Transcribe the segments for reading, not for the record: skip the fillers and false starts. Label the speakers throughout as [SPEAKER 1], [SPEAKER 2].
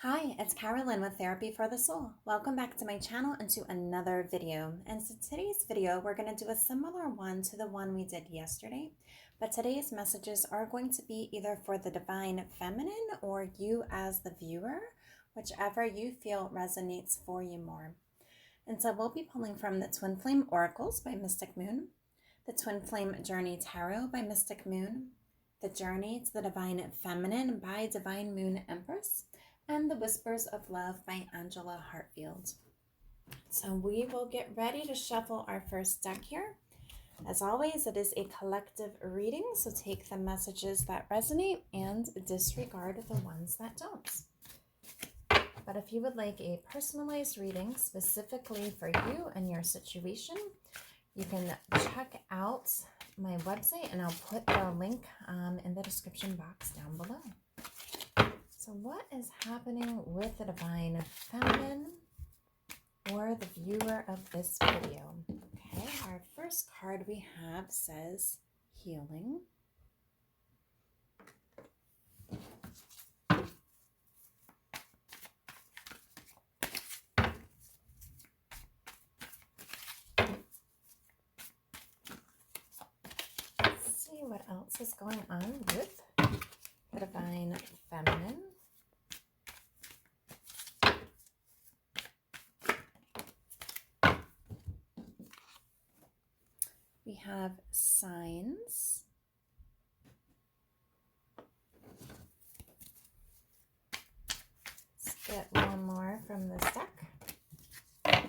[SPEAKER 1] Hi, it's Carolyn with Therapy for the Soul. Welcome back to my channel and to another video. And so today's video, we're going to do a similar one to the one we did yesterday. But today's messages are going to be either for the Divine Feminine or you as the viewer, whichever you feel resonates for you more. And so we'll be pulling from the Twin Flame Oracles by Mystic Moon, the Twin Flame Journey Tarot by Mystic Moon, the Journey to the Divine Feminine by Divine Moon Empress, and the Whispers of Love by Angela Hartfield. So we will get ready to shuffle our first deck here. As always, it is a collective reading, so take the messages that resonate and disregard the ones that don't. But if you would like a personalized reading specifically for you and your situation, you can check out my website, and I'll put the link in the description box down below. So what is happening with the Divine Feminine or the viewer of this video? Okay, our first card we have says healing. Let's see what else is going on with the Divine Feminine. We have signs. Let's get one more from this deck.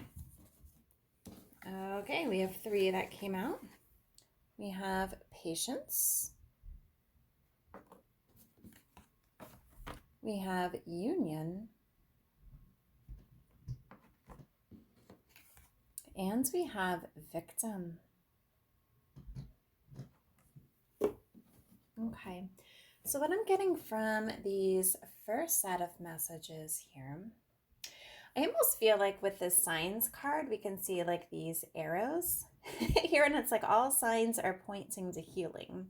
[SPEAKER 1] Okay, we have 3 that came out. We have patience. We have union. And we have victim. Okay, so what I'm getting from these first set of messages here, I almost feel like with this signs card, we can see like these arrows here, and it's like all signs are pointing to healing.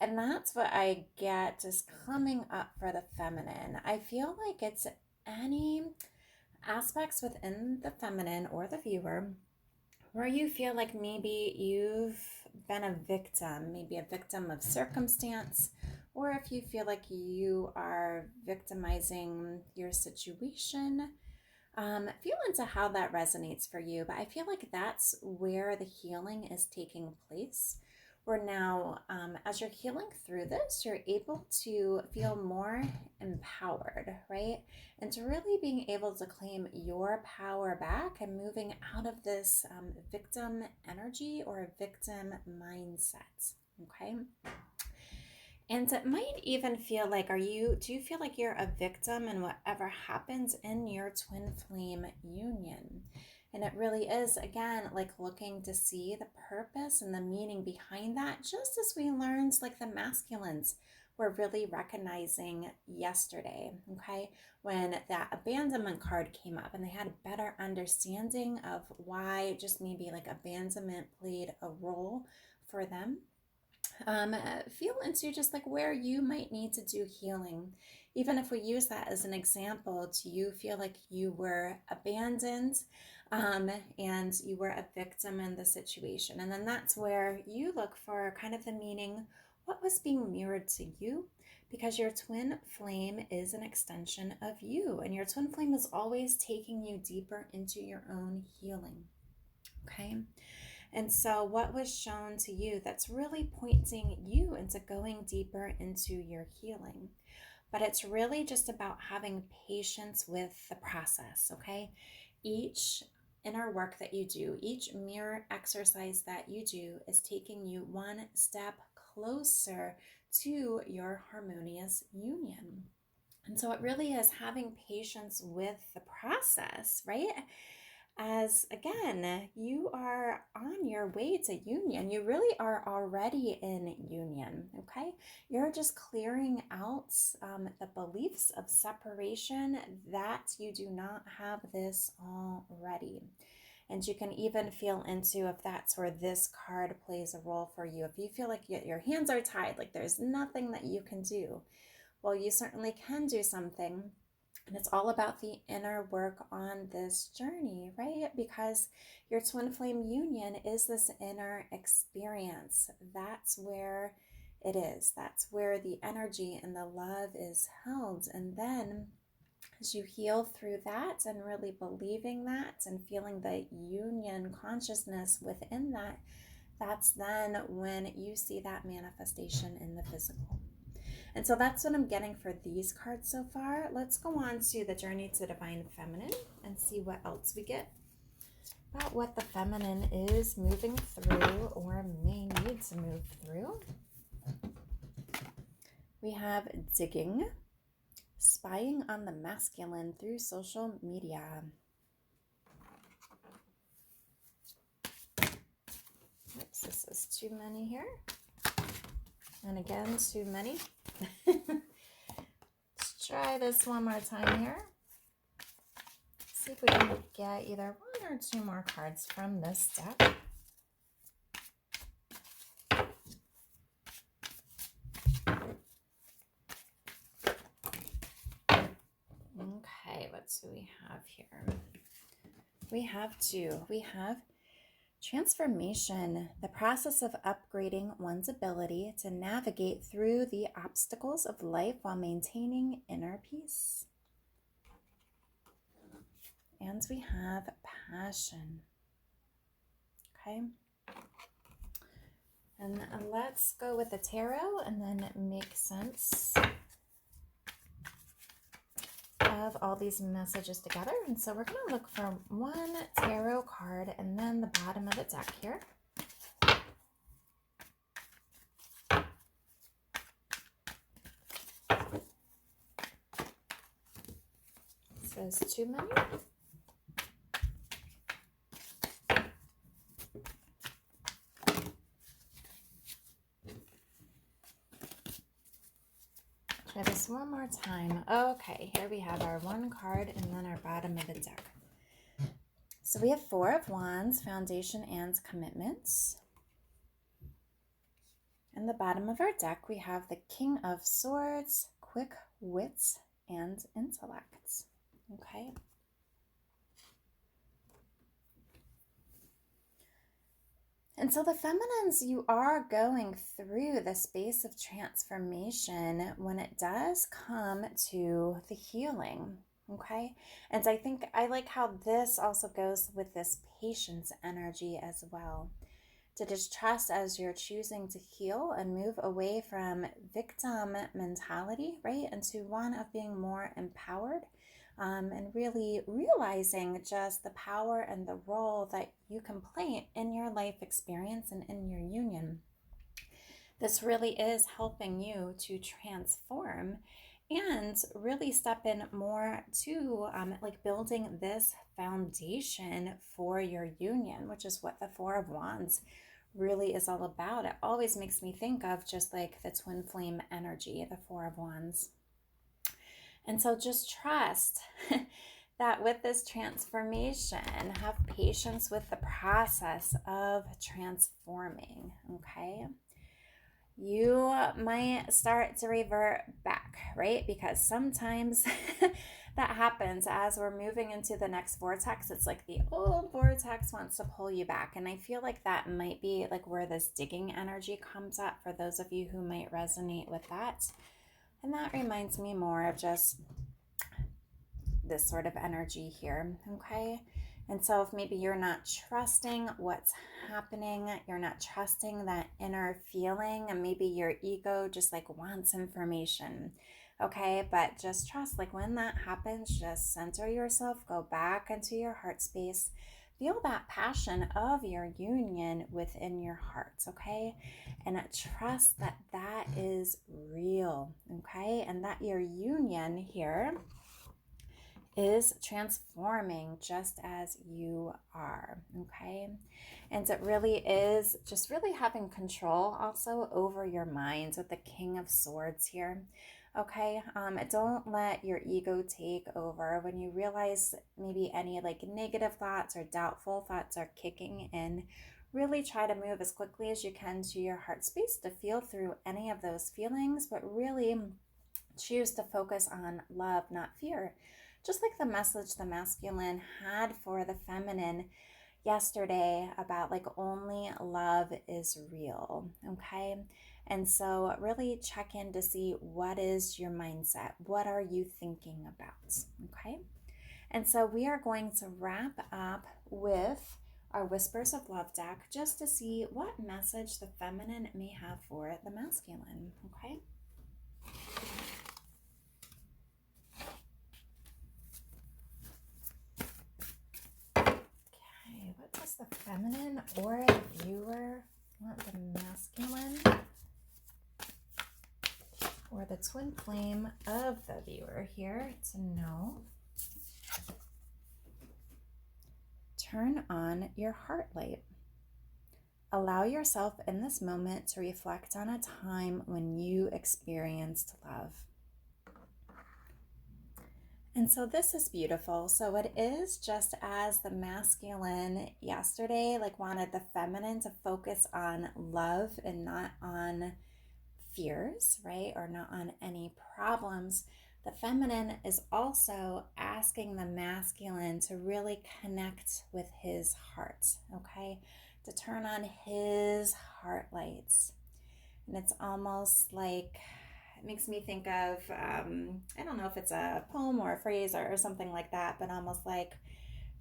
[SPEAKER 1] And that's what I get just coming up for the feminine. I feel like it's any aspects within the feminine or the viewer where you feel like maybe you've been a victim, maybe a victim of circumstance, or if you feel like you are victimizing your situation. Feel into how that resonates for you, but I feel like that's where the healing is taking place. Where now, as you're healing through this, you're able to feel more empowered, right? And to really being able to claim your power back and moving out of this victim energy or a victim mindset, okay? And it might even feel like, do you feel like you're a victim in whatever happens in your twin flame union? And it really is, again, like looking to see the purpose and the meaning behind that, just as we learned like the masculines were really recognizing yesterday, okay? When that abandonment card came up and they had a better understanding of why just maybe like abandonment played a role for them. Feel into just like where you might need to do healing. Even if we use that as an example, do you feel like you were abandoned and you were a victim in the situation? And then that's where you look for kind of the meaning, what was being mirrored to you? Because your twin flame is an extension of you, and your twin flame is always taking you deeper into your own healing, okay? And so what was shown to you that's really pointing you into going deeper into your healing? But it's really just about having patience with the process, okay? Each inner work that you do, each mirror exercise that you do is taking you one step closer to your harmonious union. And so it really is having patience with the process, right? As again, you are on your way to union. You really are already in union, okay? You're just clearing out the beliefs of separation that you do not have this already. And you can even feel into if that's where this card plays a role for you. If you feel like your hands are tied, like there's nothing that you can do, well, you certainly can do something. And it's all about the inner work on this journey, right? Because your twin flame union is this inner experience. That's where it is. That's where the energy and the love is held. And then as you heal through that and really believing that and feeling the union consciousness within that, that's then when you see that manifestation in the physical. And so that's what I'm getting for these cards so far. Let's go on to the Journey to Divine Feminine and see what else we get about what the feminine is moving through or may need to move through. We have digging, spying on the masculine through social media. Oops, this is too many here. And again, too many. Let's try this one more time here. See if we can get either one or two more cards from this deck. Okay, what do we have here? We have two. We have transformation, the process of upgrading one's ability to navigate through the obstacles of life while maintaining inner peace. And we have passion. Okay. And let's go with the tarot and then make sense of all these messages together. And so we're going to look for one tarot card and then the bottom of the deck here. It says too many. Try this one more time. Okay, here we have our one card and then our bottom of the deck. So we have Four of Wands, foundation and commitments. And the bottom of our deck, we have the King of Swords, quick wits, and intellect. Okay. And so the feminines, you are going through the space of transformation when it does come to the healing, okay? And I think I like how this also goes with this patience energy as well. To just trust as you're choosing to heal and move away from victim mentality, right? Into one of being more empowered. And really realizing just the power and the role that you can play in your life experience and in your union. This really is helping you to transform and really step in more to like building this foundation for your union, which is what the Four of Wands really is all about. It always makes me think of just like the twin flame energy, the Four of Wands. And so just trust that with this transformation, have patience with the process of transforming, okay? You might start to revert back, right? Because sometimes that happens as we're moving into the next vortex. It's like the old vortex wants to pull you back. And I feel like that might be like where this digging energy comes up for those of you who might resonate with that. And that reminds me more of just this sort of energy here, okay? And so if maybe you're not trusting what's happening, you're not trusting that inner feeling, and maybe your ego just like wants information, okay? But just trust, like when that happens, just center yourself, go back into your heart space, feel that passion of your union within your heart, okay? And trust that that is real, okay? And that your union here is transforming just as you are, okay? And it really is just really having control also over your minds with the King of Swords here, okay? Don't let your ego take over. When you realize maybe any like negative thoughts or doubtful thoughts are kicking in, really try to move as quickly as you can to your heart space to feel through any of those feelings, but really choose to focus on love, not fear. Just like the message the masculine had for the feminine yesterday about like only love is real, okay? And so really check in to see what is your mindset? What are you thinking about, okay? And so we are going to wrap up with our Whispers of Love deck just to see what message the feminine may have for the masculine, okay? Okay, what does the feminine or the viewer want the masculine or the twin flame of the viewer here to know? Turn on your heart light. Allow yourself in this moment to reflect on a time when you experienced love. And so this is beautiful. So it is just as the masculine yesterday, like wanted the feminine to focus on love and not on fears, right? Or not on any problems. The feminine is also asking the masculine to really connect with his heart, okay? To turn on his heart lights. And it's almost like, it makes me think of, I don't know if it's a poem or a phrase or something like that, but almost like,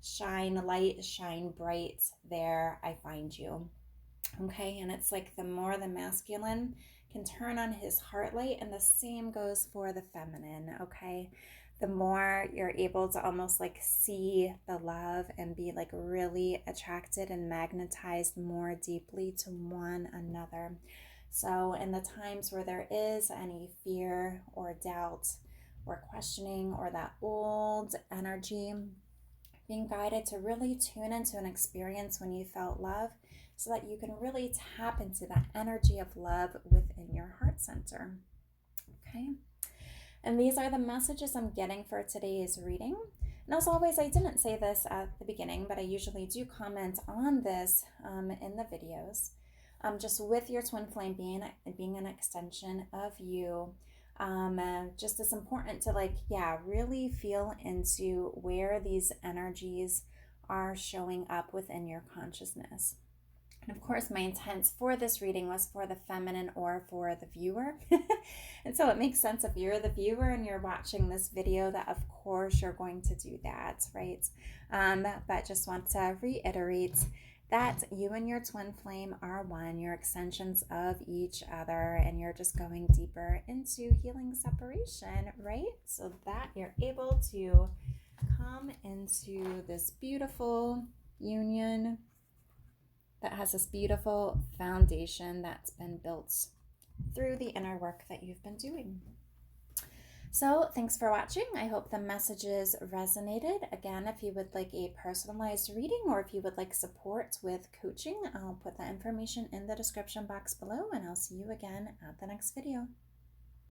[SPEAKER 1] shine light, shine bright, there I find you. Okay, and it's like the more the masculine can turn on his heart light, and the same goes for the feminine, okay? The more you're able to almost like see the love and be like really attracted and magnetized more deeply to one another. So in the times where there is any fear or doubt or questioning or that old energy, being guided to really tune into an experience when you felt love so that you can really tap into that energy of love within your heart center. Okay? And these are the messages I'm getting for today's reading. And as always, I didn't say this at the beginning, but I usually do comment on this in the videos. Just with your twin flame being an extension of you, just as important to really feel into where these energies are showing up within your consciousness. And of course, my intent for this reading was for the feminine or for the viewer. And so it makes sense if you're the viewer and you're watching this video that of course you're going to do that, right? But just want to reiterate that you and your twin flame are one, you're extensions of each other, and you're just going deeper into healing separation, right? So that you're able to come into this beautiful union that has this beautiful foundation that's been built through the inner work that you've been doing. So thanks for watching. I hope the messages resonated. Again, if you would like a personalized reading or if you would like support with coaching, I'll put that information in the description box below, and I'll see you again at the next video.